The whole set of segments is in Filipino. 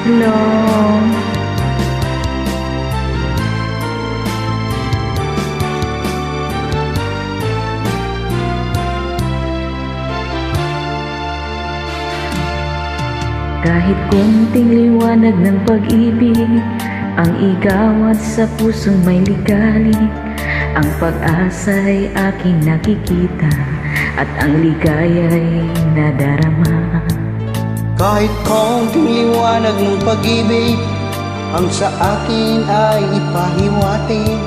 long. Kahit konting liwanag ng pag-ibig ang igawad sa pusong may ligalig, ang pag-asa'y aking nakikita at ang ligaya'y nadarama. Kahit konting liwanag ng pag-ibig ang sa akin ay ipahiwatig,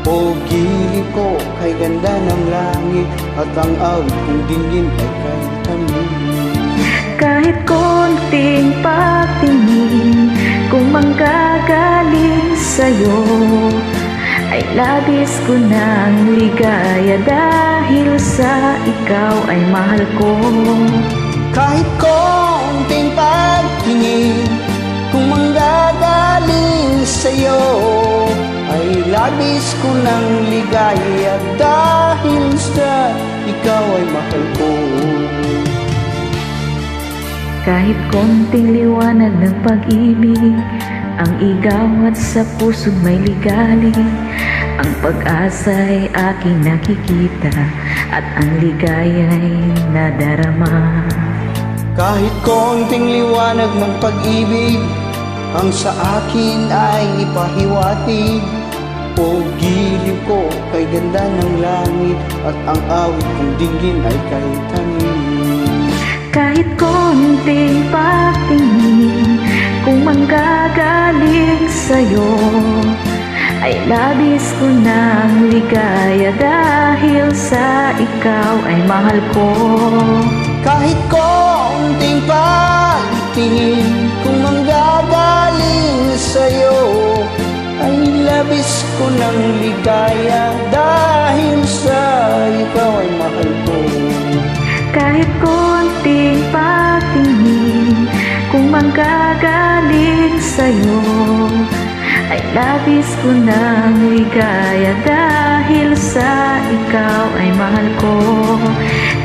o gilid ko kay ganda ng langit at ang awit kong dinggin ay kay tamin. Kahit konting pagtingin kung manggagaling sa'yo, ay labis ko ng ligaya dahil sa ikaw ay mahal ko. Kahit konting pagtingin kung manggagaling sa'yo, ay labis ko ng ligaya dahil sa ikaw ay mahal ko. Kahit konting liwanag ng pag-ibig ang igawad sa pusong may ligalig, ang pag-asa'y aking nakikita at ang ligaya'y nadarama. Kahit konting liwanag ng pag-ibig ang sa akin ay ipahiwatig, o gilid ko kay ganda ng langit at ang awit kong dinggin ay kay tanin. Kahit konting pagtingin kung manggagaling sa'yo, ay labis ko ng ligaya dahil sa ikaw ay mahal ko. Kahit konting pagtingin kung manggagaling sa'yo, ay labis ko ng ligaya dahil sa ikaw ay mahal ko. Kahit konting pagtingin kung manggagaling sa'yo, ay labis ko ng ligaya dahil sa ikaw ay mahal ko.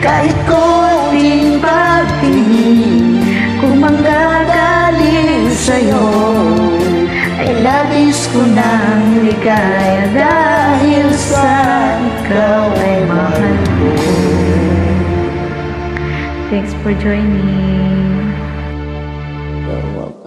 Kahit konting pagtingin kung manggagaling sa'yo, ay labis ko ng ligaya dahil sa ikaw ay mahal ko. Thanks for joining. You're welcome.